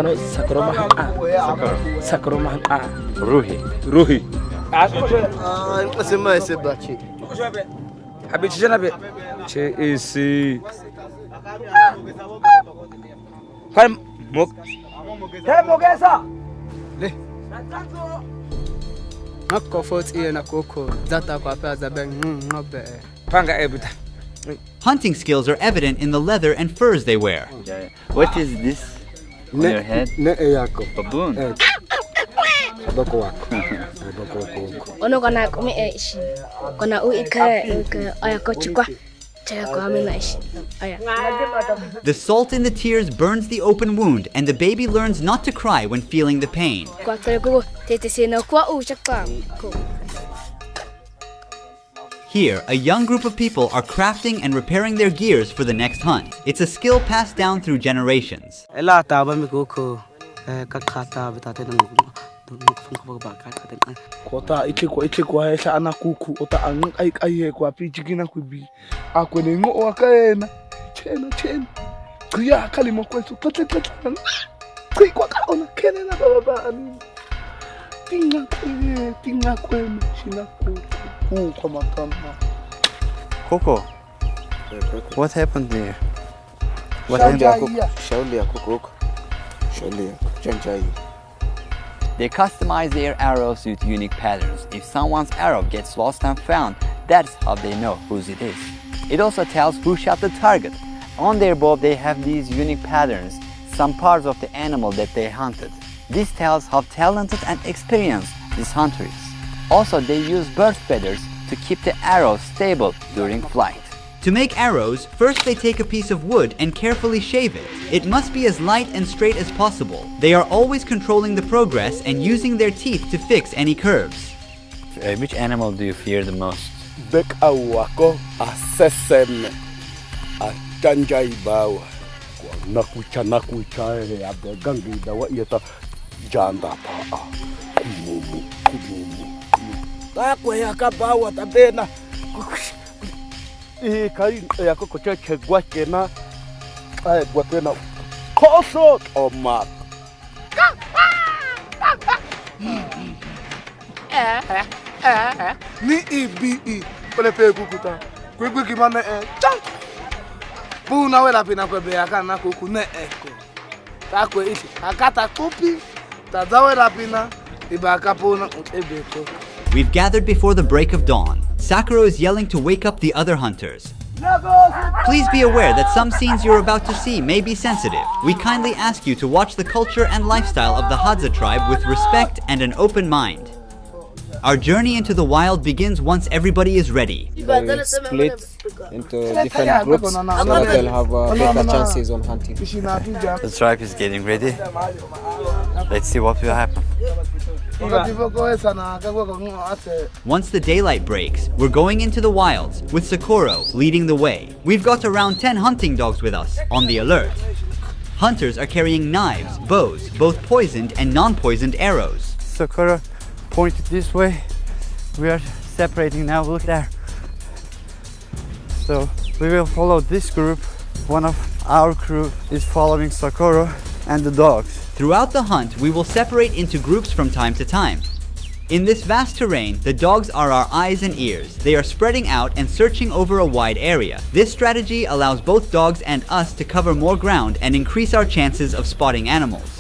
ono sakroma sakroma ruhi Nasema sebachi habichi jana be che isi kan mok he mogesa le nakko foti na koko zata kwa pesa ben ngobe panga ebuta. Hunting skills are evident in the leather and furs they wear. What is this on your head? Baboon. Ono kana kumi ishi. Kana uika ayako chukwa. The salt in the tears burns the open wound, and the baby learns not to cry when feeling the pain. Here, a young group of people are crafting and repairing their gears for the next hunt. It's a skill passed down through generations. Kota ichekwa hesha ana kuku ota ang ai kwa pichikina kubi akwene ngo wakaena chena kuya kalimo kwetu tete kwa kaona kenena baba ani tinga kwena shina kuku kwa matana. Coco, what happened there? What happened? Shauli Coco. Shauli Janjai. They customize their arrows with unique patterns. If someone's arrow gets lost and found, that's how they know whose it is. It also tells who shot the target. On their bow, they have these unique patterns, some parts of the animal that they hunted. This tells how talented and experienced this hunter is. Also, they use bird feathers to keep the arrow stable during flight. To make arrows, first they take a piece of wood and carefully shave it. It must be as light and straight as possible. They are always controlling the progress and using their teeth to fix any curves. Which animal do you fear the most? Bekawako asesen ajanjai bawa nakucha abegangi dawa yata janda pa kumu takwe akabawa tabena kai yako kocha chegwa kena gwa kena koso oma ni ibi pele pe kukuta kwekwe kimane puna wela pina kwebe akana kuku ne eko takwe ishi akata kupi tazawela pina ibaka puna ebeko. We've gathered before the break of dawn. Sakura is yelling to wake up the other hunters. Please be aware that some scenes you're about to see may be sensitive. We kindly ask you to watch the culture and lifestyle of the Hadza tribe with respect and an open mind. Our journey into the wild begins once everybody is ready. They split into different groups so that they'll have better chances on hunting. The tribe is getting ready. Let's see what will happen. Once the daylight breaks, we're going into the wilds, with Socorro leading the way. We've got around 10 hunting dogs with us, on the alert. Hunters are carrying knives, bows, both poisoned and non-poisoned arrows. Socorro pointed this way. We are separating now, look there. So we will follow this group. One of our crew is following Socorro and the dogs. Throughout the hunt, we will separate into groups from time to time. In this vast terrain, the dogs are our eyes and ears. They are spreading out and searching over a wide area. This strategy allows both dogs and us to cover more ground and increase our chances of spotting animals.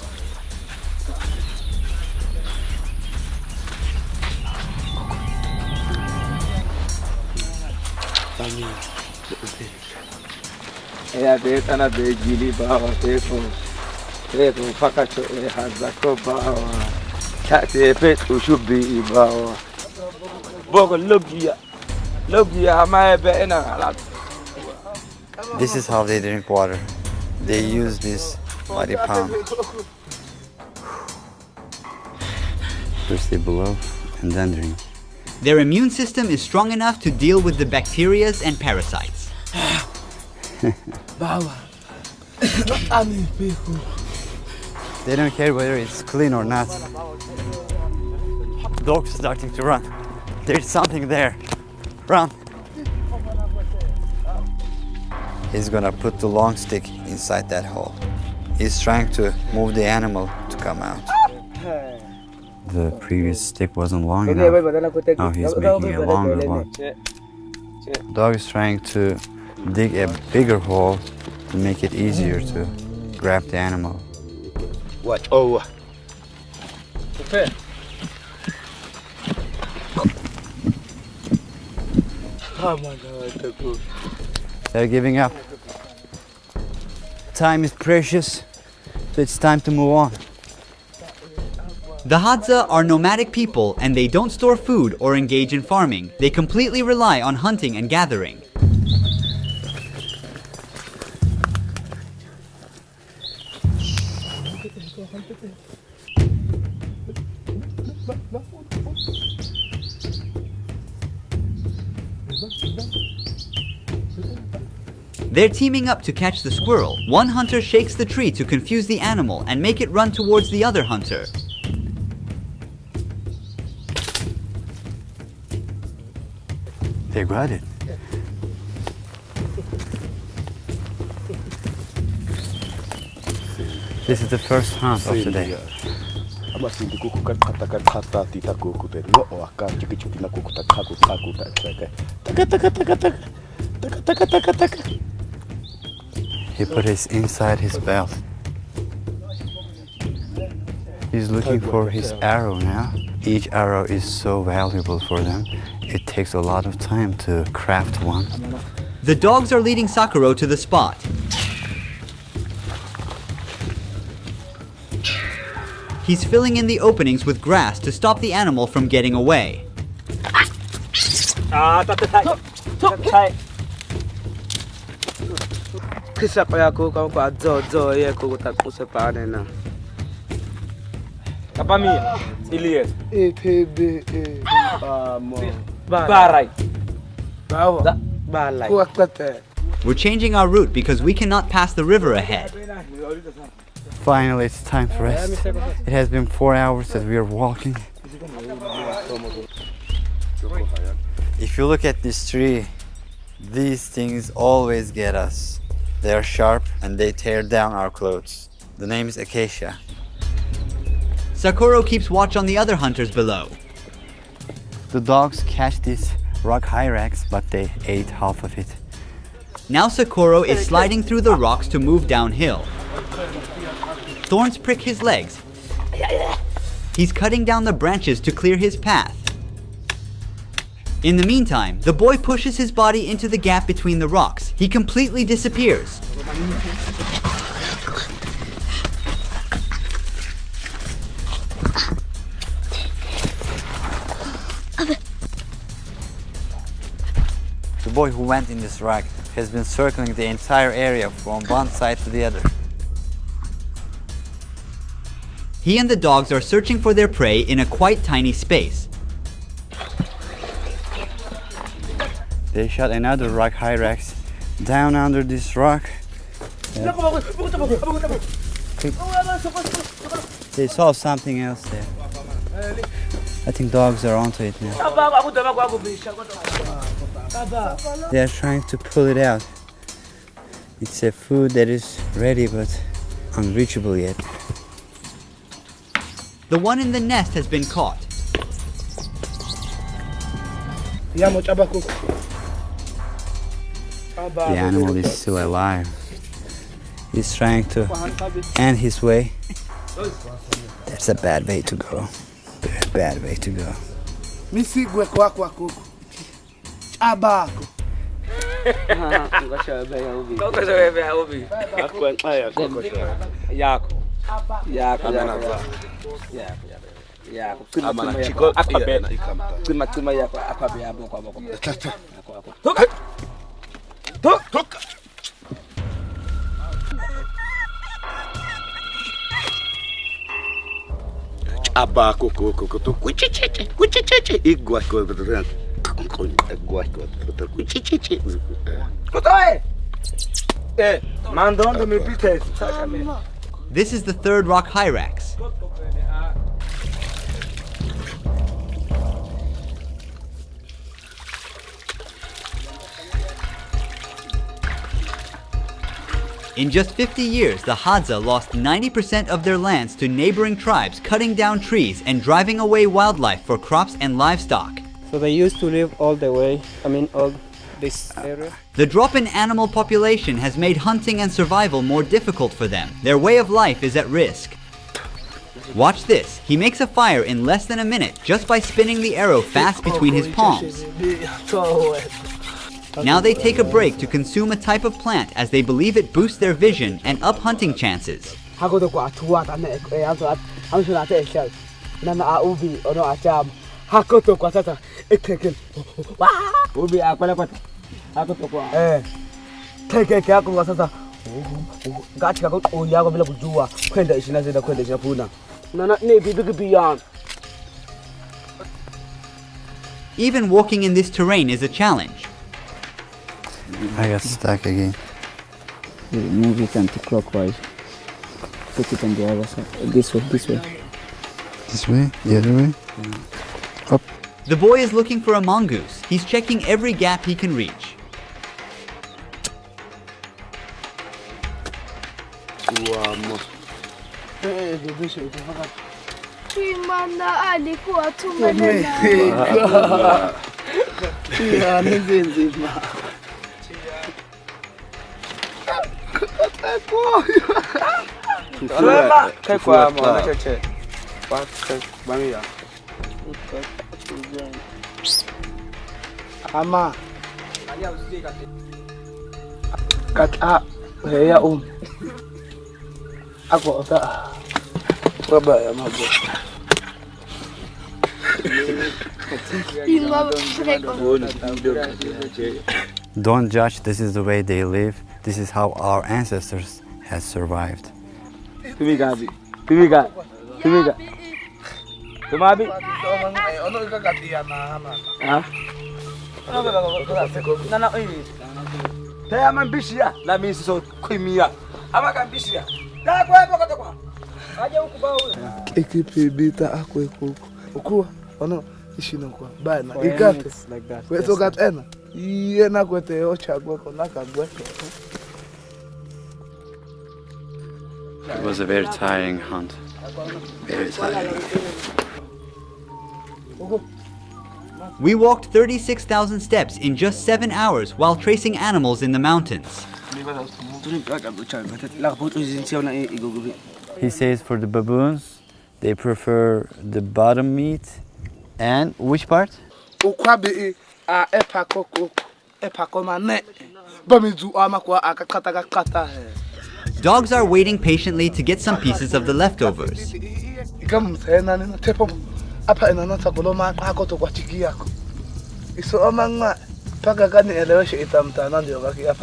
This is how they drink water. They use this by the pound. First they blow and then drink. Their immune system is strong enough to deal with the bacteria and parasites. They don't care whether it's clean or not. Dog's starting to run. There's something there. Run. He's gonna put the long stick inside that hole. He's trying to move the animal to come out. The previous stick wasn't long enough. Now he's making a longer one. Dog is trying to dig a bigger hole to make it easier to grab the animal. Watch. Oh. They're giving up. Time is precious, so it's time to move on. The Hadza are nomadic people and they don't store food or engage in farming. They completely rely on hunting and gathering. They're teaming up to catch the squirrel. One hunter shakes the tree to confuse the animal and make it run towards the other hunter. They got it. This is the first hunt of the day. He put it inside his belt. He's looking for his arrow now. Each arrow is so valuable for them. It takes a lot of time to craft one. The dogs are leading Sakura to the spot. He's filling in the openings with grass to stop the animal from getting away. We're changing our route because we cannot pass the river ahead. Finally, it's time for rest. It has been 4 hours that we are walking. If you look at this tree, these things always get us. They are sharp and they tear down our clothes. The name is acacia. Sakura keeps watch on the other hunters below. The dogs catch these rock hyrax, but they ate half of it. Now Sakura is sliding through the rocks to move downhill. Thorns prick his legs. He's cutting down the branches to clear his path. In the meantime, the boy pushes his body into the gap between the rocks. He completely disappears. The boy who went in this rock has been circling the entire area from one side to the other. He and the dogs are searching for their prey in a quite tiny space. They shot another rock hyrax down under this rock. They saw something else there. I think dogs are onto it now. They are trying to pull it out. It's a food that is ready but unreachable yet. The one in the nest has been caught. The animal is still alive. He's trying to end his way. That's a bad way to go. Very bad way to go. This is the third rock hyrax. In just 50 years, the Hadza lost 90% of their lands to neighboring tribes, cutting down trees and driving away wildlife for crops and livestock. So they used to live all this area. The drop in animal population has made hunting and survival more difficult for them. Their way of life is at risk. Watch this. He makes a fire in less than a minute just by spinning the arrow fast between his palms. Now they take a break to consume a type of plant as they believe it boosts their vision and up hunting chances. Even walking in this terrain is a challenge. I got stuck again. Move it anti-clockwise. Put it on the other side. This way. This way? The other way? Up. The boy is looking for a mongoose. He's checking every gap he can reach. Ama kata ya aku tak berapa ya mabu. Don't judge, this is the way they live. This is how our ancestors has survived. It was a very tiring hunt. Very tiring. We walked 36,000 steps in just 7 hours while tracing animals in the mountains. He says for the baboons, they prefer the bottom meat and which part? Dogs are waiting patiently to get some pieces of the leftovers.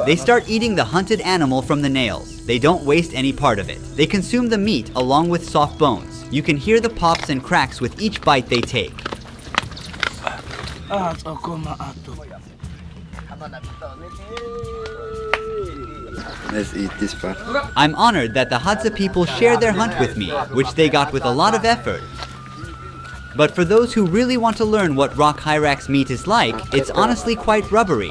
They start eating the hunted animal from the nails. They don't waste any part of it. They consume the meat along with soft bones. You can hear the pops and cracks with each bite they take. Let's eat this part. I'm honored that the Hadza people share their hunt with me, which they got with a lot of effort. But for those who really want to learn what rock hyrax meat is like, it's honestly quite rubbery.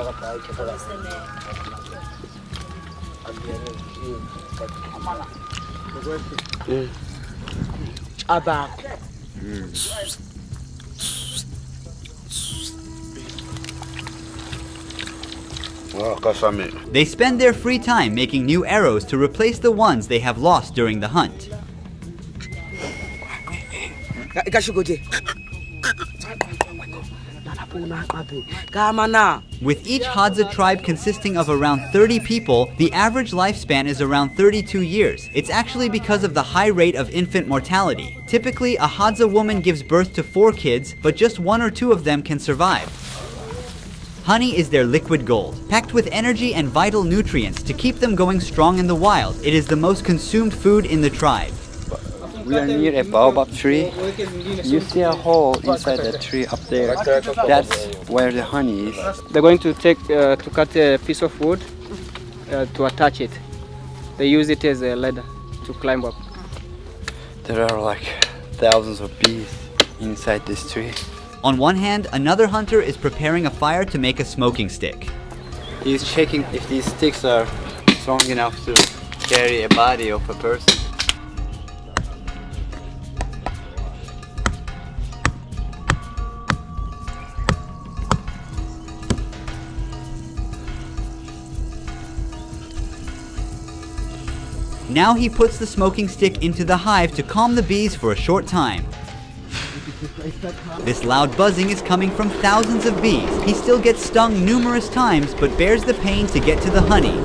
They spend their free time making new arrows to replace the ones they have lost during the hunt. With each Hadza tribe consisting of around 30 people, the average lifespan is around 32 years. It's actually because of the high rate of infant mortality. Typically, a Hadza woman gives birth to 4 kids, but just 1 or 2 of them can survive. Honey is their liquid gold, packed with energy and vital nutrients to keep them going strong in the wild. It is the most consumed food in the tribe. We are near a baobab tree. You see a hole inside the tree up there. That's where the honey is. They're going to cut a piece of wood to attach it. They use it as a ladder to climb up. There are like thousands of bees inside this tree. On one hand, another hunter is preparing a fire to make a smoking stick. He's checking if these sticks are strong enough to carry a body of a person. Now he puts the smoking stick into the hive to calm the bees for a short time. This loud buzzing is coming from thousands of bees. He still gets stung numerous times, but bears the pain to get to the honey.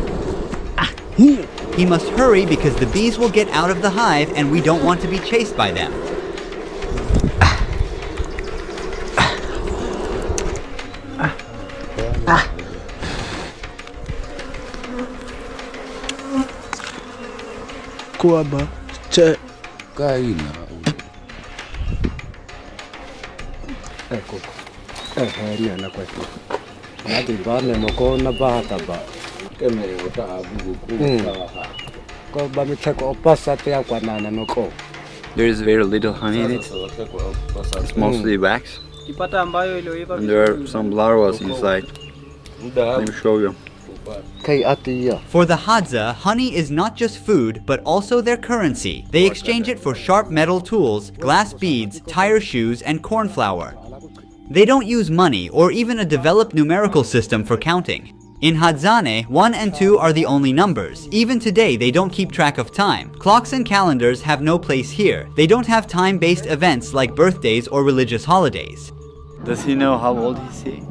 He must hurry because the bees will get out of the hive and we don't want to be chased by them. Kuaba, che. Kaina. Ecco, niana questo. Nati barne mo ko na bata ba. Keme ota abu ko ba mi tsako passa te akwa nana no ko. There is very little honey in it. It's mostly wax. And there are some larvae inside. Let me show you. For the Hadza, honey is not just food, but also their currency. They exchange it for sharp metal tools, glass beads, tire shoes, and corn flour. They don't use money or even a developed numerical system for counting. In Hadzane, 1 and 2 are the only numbers. Even today, they don't keep track of time. Clocks and calendars have no place here. They don't have time-based events like birthdays or religious holidays. Does he know how old is he?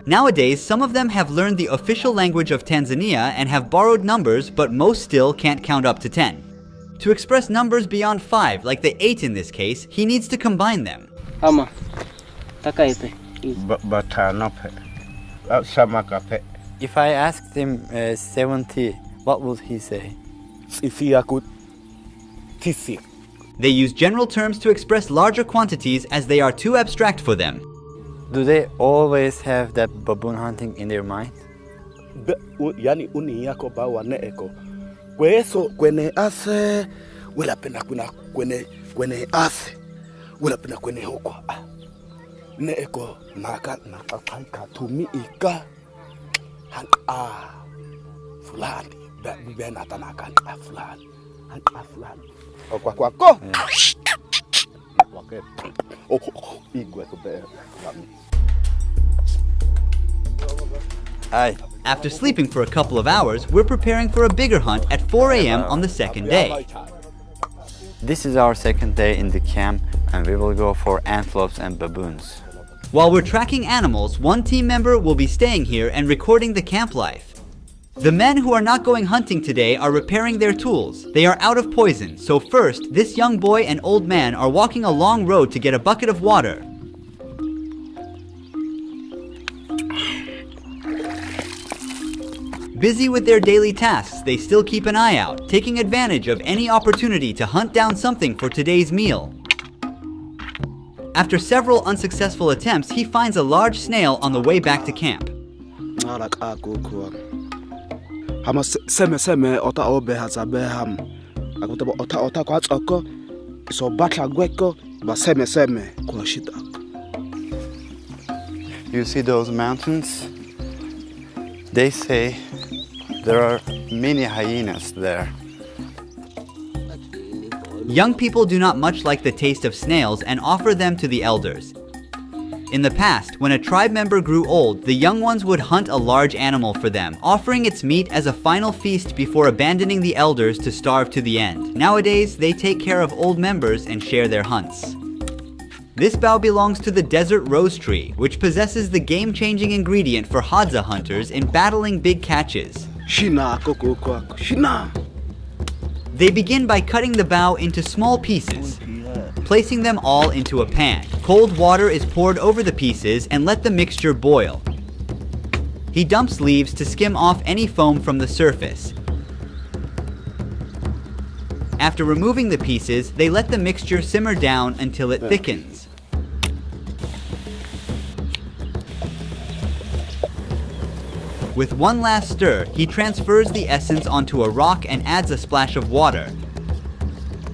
Nowadays, some of them have learned the official language of Tanzania and have borrowed numbers, but most still can't count up to 10. To express numbers beyond 5, like the 8 in this case, he needs to combine them. If I asked him 70, what would he say? They use general terms to express larger quantities as they are too abstract for them. Do they always have that baboon hunting in their mind? After sleeping for a couple of hours, we're preparing for a bigger hunt at 4 a.m. on the second day. This is our second day in the camp and we will go for antelopes and baboons. While we're tracking animals, one team member will be staying here and recording the camp life. The men who are not going hunting today are repairing their tools. They are out of poison, so first, this young boy and old man are walking a long road to get a bucket of water. Busy with their daily tasks, they still keep an eye out, taking advantage of any opportunity to hunt down something for today's meal. After several unsuccessful attempts, he finds a large snail on the way back to camp. You see those mountains? They say there are many hyenas there. Young people do not much like the taste of snails and offer them to the elders. In the past, when a tribe member grew old, the young ones would hunt a large animal for them, offering its meat as a final feast before abandoning the elders to starve to the end. Nowadays, they take care of old members and share their hunts. This bough belongs to the desert rose tree, which possesses the game-changing ingredient for Hadza hunters in battling big catches. They begin by cutting the bough into small pieces, placing them all into a pan. Cold water is poured over the pieces and let the mixture boil. He dumps leaves to skim off any foam from the surface. After removing the pieces, they let the mixture simmer down until it thickens. With one last stir, he transfers the essence onto a rock and adds a splash of water.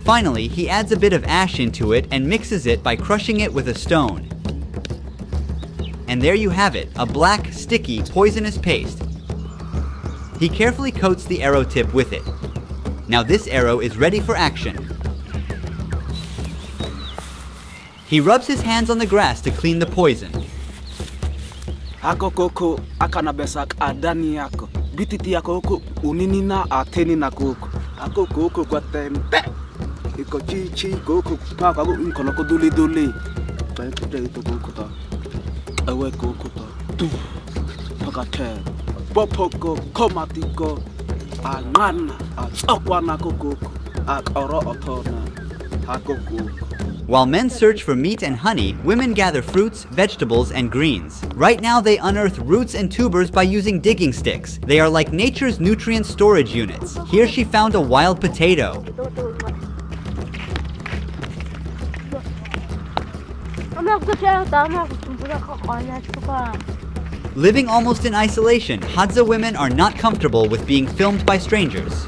Finally, he adds a bit of ash into it and mixes it by crushing it with a stone. And there you have it, a black, sticky, poisonous paste. He carefully coats the arrow tip with it. Now this arrow is ready for action. He rubs his hands on the grass to clean the poison. Ako koko akana besak adani yako. Bititi yako koko unini na ateni na koko. Ako koko kwa tempe. Iko chi koko paka ko inkono ko duli. Pai pude ito koko ta. Ewe koko ta. Tu. Paka te. Popoko komatiko. Anana atokwana koko. Akoro otona. Ako koko. While men search for meat and honey, women gather fruits, vegetables, and greens. Right now they unearth roots and tubers by using digging sticks. They are like nature's nutrient storage units. Here she found a wild potato. Living almost in isolation, Hadza women are not comfortable with being filmed by strangers.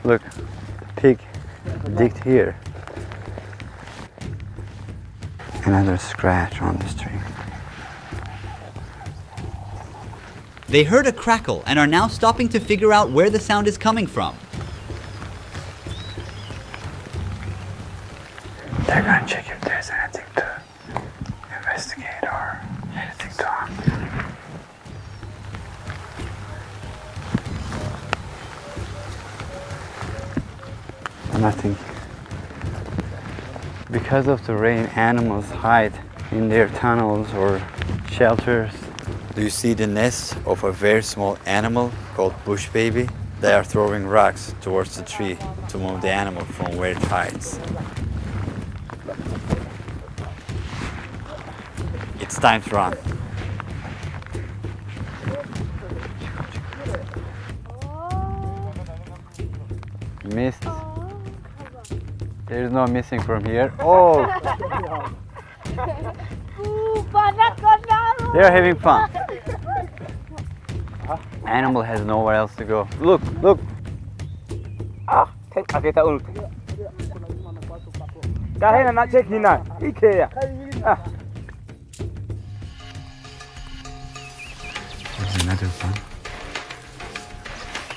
Look, pig digged here. Another scratch on this tree. They heard a crackle and are now stopping to figure out where the sound is coming from. They're gonna check if there's anything to investigate or anything to harm. Nothing. Because of the rain, animals hide in their tunnels or shelters. Do you see the nest of a very small animal called bush baby? They are throwing rocks towards the tree to move the animal from where it hides. It's time to run. Missed. There's no missing from here. Oh! They're having fun. Animal has nowhere else to go. Look, look. There's another one.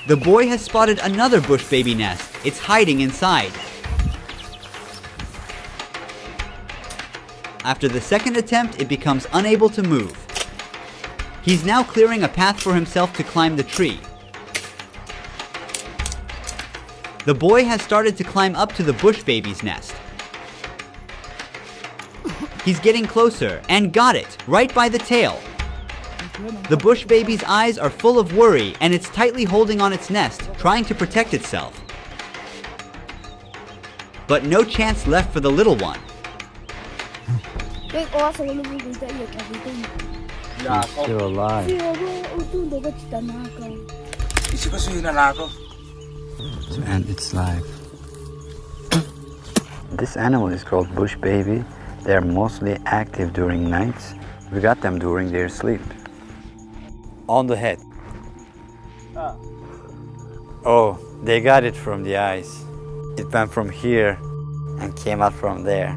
The boy has spotted another bush baby nest. It's hiding inside. After the second attempt, it becomes unable to move. He's now clearing a path for himself to climb the tree. The boy has started to climb up to the bush baby's nest. He's getting closer and got it, right by the tail. The bush baby's eyes are full of worry and it's tightly holding on its nest, trying to protect itself. But no chance left for the little one. He's still alive. To end its life. This animal is called bush baby. They are mostly active during nights. We got them during their sleep. On the head. Oh, they got it from the eyes. It went from here and came out from there.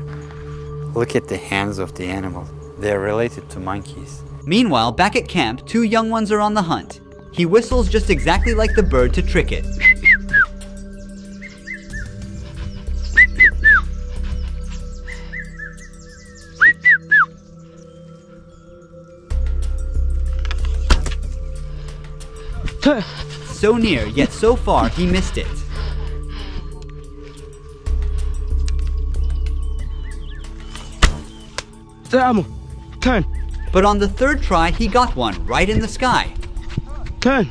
Look at the hands of the animal. They are related to monkeys. Meanwhile, back at camp, two young ones are on the hunt. He whistles just exactly like the bird to trick it. So near, yet so far, he missed it. Turn. But on the third try, he got one right in the sky. Turn.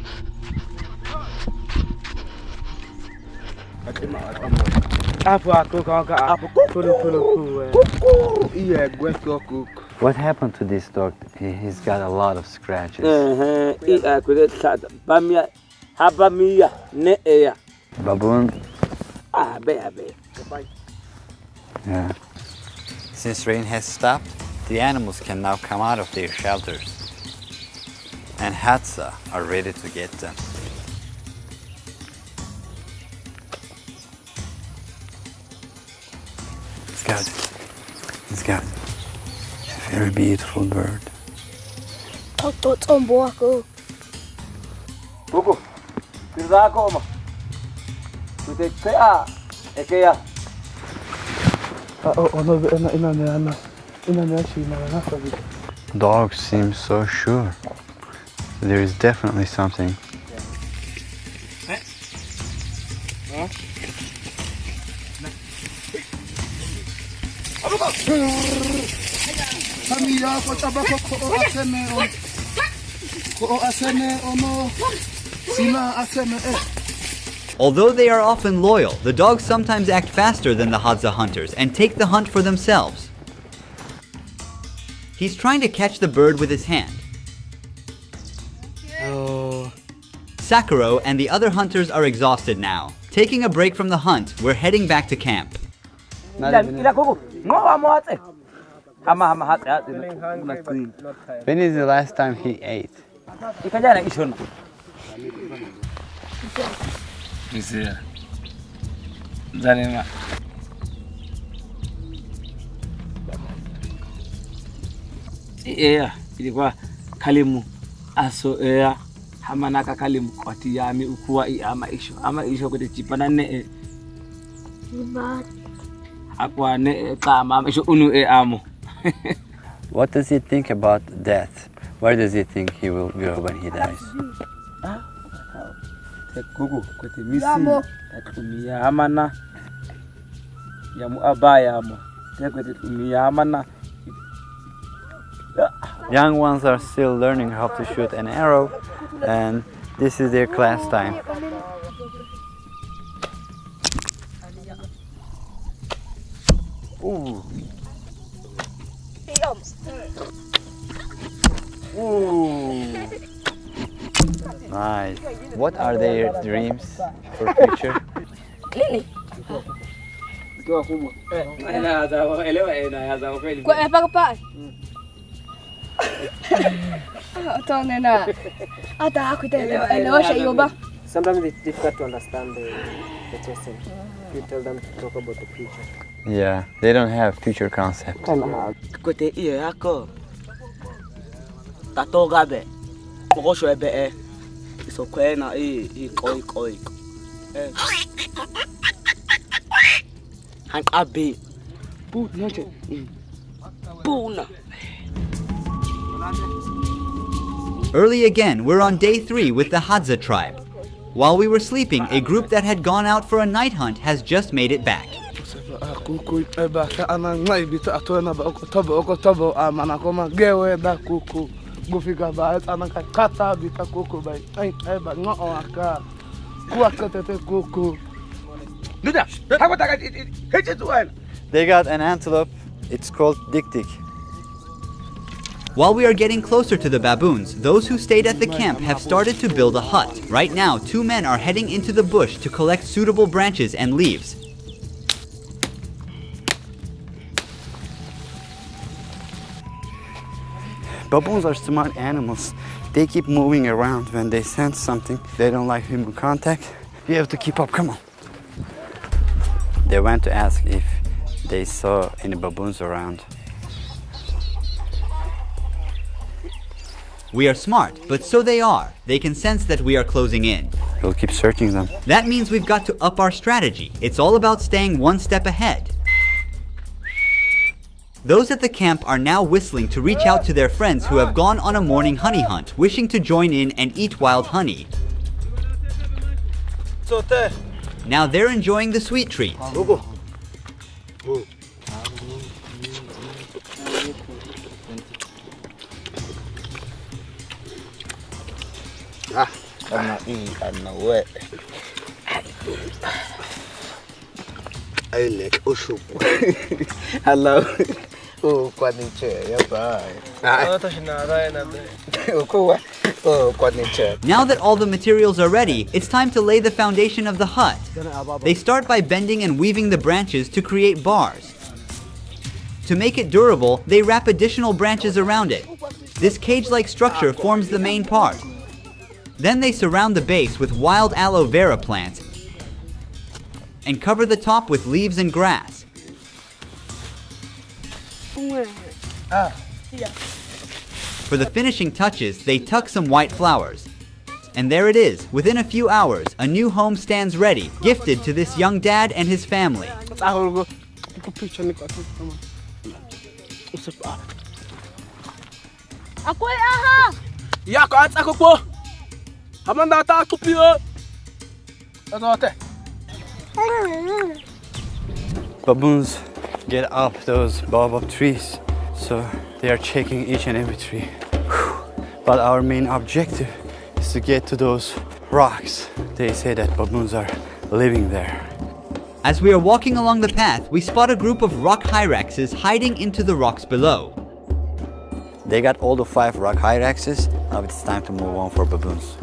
What happened to this dog? He's got a lot of scratches. Baboon? Yeah. Since rain has stopped, the animals can now come out of their shelters. And Hadza are ready to get them. He's got a very beautiful bird. Dogs seem so sure. There is definitely something. Although they are often loyal, the dogs sometimes act faster than the Hadza hunters and take the hunt for themselves. He's trying to catch the bird with his hand. Sakuro and the other hunters are exhausted now. Taking a break from the hunt, we're heading back to camp. When is the last time he ate? Ilikuwa kalimu aso hamanaka kalimu kwati yami ukuwa ama isho kote chipana ne akwa ne kama isho unu amo. What does he think about death? Where does he think he will go when he dies? Kuku kote misi atumia amana yamu abaya amo kote tumia amana. Young ones are still learning how to shoot an arrow, and this is their class time. Ooh. Ooh. Nice. What are their dreams for future? Sometimes it's difficult to understand the question. You tell them to talk about the future. Yeah, they don't have future concept. Kote iyo yako tatoga be pokosho ebe isokwena koi hankabe Puna. Early again, we're on day 3 with the Hadza tribe. While we were sleeping, a group that had gone out for a night hunt has just made it back. They got an antelope. It's called dik-dik. While we are getting closer to the baboons, those who stayed at the camp have started to build a hut. Right now, 2 men are heading into the bush to collect suitable branches and leaves. Baboons are smart animals. They keep moving around when they sense something. They don't like human contact. You have to keep up, come on. They went to ask if they saw any baboons around. We are smart, but so they are. They can sense that we are closing in. We'll keep searching them. That means we've got to up our strategy. It's all about staying 1 step ahead. Those at the camp are now whistling to reach out to their friends who have gone on a morning honey hunt, wishing to join in and eat wild honey. Now they're enjoying the sweet treat. Hello. Now that all the materials are ready, it's time to lay the foundation of the hut. They start by bending and weaving the branches to create bars. To make it durable, they wrap additional branches around it. This cage-like structure forms the main part. Then they surround the base with wild aloe vera plants and cover the top with leaves and grass. For the finishing touches, they tuck some white flowers. And there it is. Within a few hours, a new home stands ready, gifted to this young dad and his family. Baboons get up those baobab trees, so they are checking each and every tree. But our main objective is to get to those rocks. They say that baboons are living there. As we are walking along the path, we spot a group of rock hyraxes hiding into the rocks below. They got all the 5 rock hyraxes. Now it's time to move on for baboons.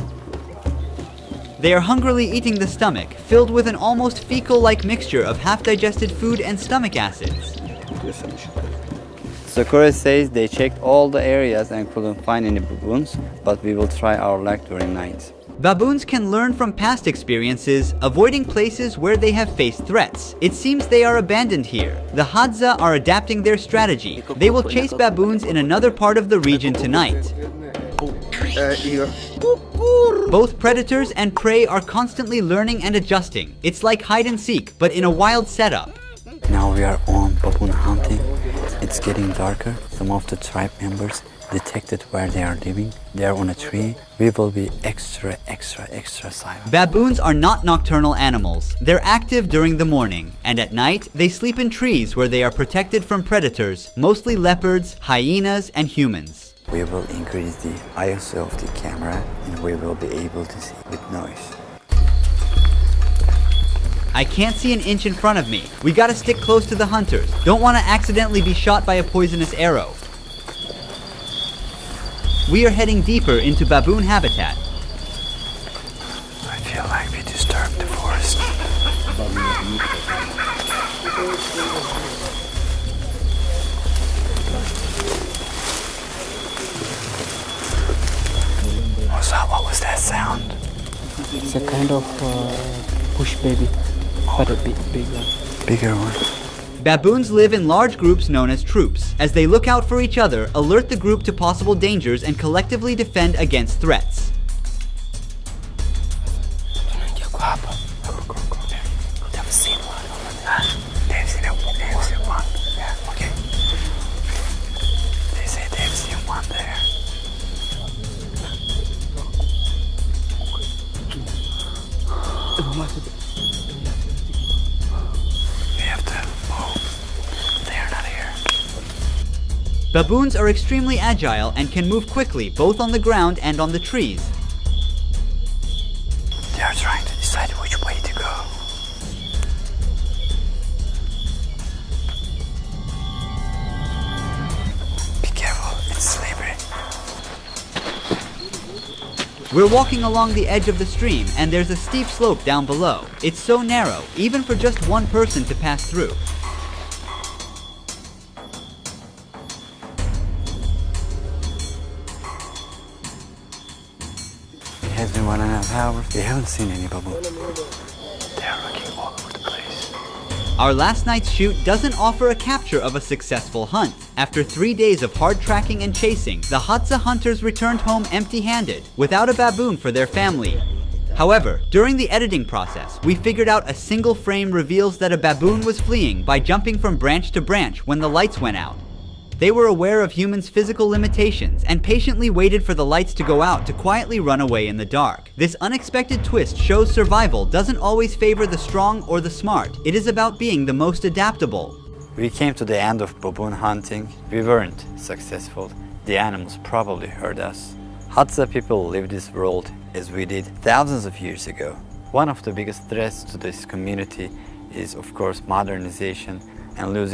They are hungrily eating the stomach, filled with an almost fecal-like mixture of half-digested food and stomach acids. Sakura says they checked all the areas and couldn't find any baboons, but we will try our luck during night. Baboons can learn from past experiences, avoiding places where they have faced threats. It seems they are abandoned here. The Hadza are adapting their strategy. They will chase baboons in another part of the region tonight. Both predators and prey are constantly learning and adjusting. It's like hide and seek, but in a wild setup. Now we are on baboon hunting. It's getting darker. Some of the tribe members detected where they are living. They are on a tree. We will be extra silent. Baboons are not nocturnal animals. They're active during the morning, and at night, they sleep in trees where they are protected from predators, mostly leopards, hyenas, and humans. We will increase the ISO of the camera, and we will be able to see with noise. I can't see an inch in front of me. We gotta stick close to the hunters. Don't want to accidentally be shot by a poisonous arrow. We are heading deeper into baboon habitat. I feel like we disturbed the forest. What was that sound? It's a kind of bush baby, but a big one. Bigger one. Baboons live in large groups known as troops. As they look out for each other, alert the group to possible dangers, and collectively defend against threats. They've seen one. They've seen one. Yeah, okay. They say they've seen one there. We have to move. They are not here. Baboons are extremely agile and can move quickly both on the ground and on the trees. They are trying to decide which way to go. Be careful, it's slippery. We're walking along the edge of the stream, and there's a steep slope down below. It's so narrow, even for just one person to pass through. It has been 1.5 hours. We haven't seen any baboons. They are looking all over the place. Our last night's shoot doesn't offer a capture of a successful hunt. After 3 days of hard tracking and chasing, the Hadza hunters returned home empty-handed, without a baboon for their family. However, during the editing process, we figured out a single frame reveals that a baboon was fleeing by jumping from branch to branch when the lights went out. They were aware of humans' physical limitations and patiently waited for the lights to go out to quietly run away in the dark. This unexpected twist shows survival doesn't always favor the strong or the smart. It is about being the most adaptable. We came to the end of baboon hunting. We weren't successful. The animals probably heard us. Hadza people live this world as we did thousands of years ago. One of the biggest threats to this community is, of course, modernization and losing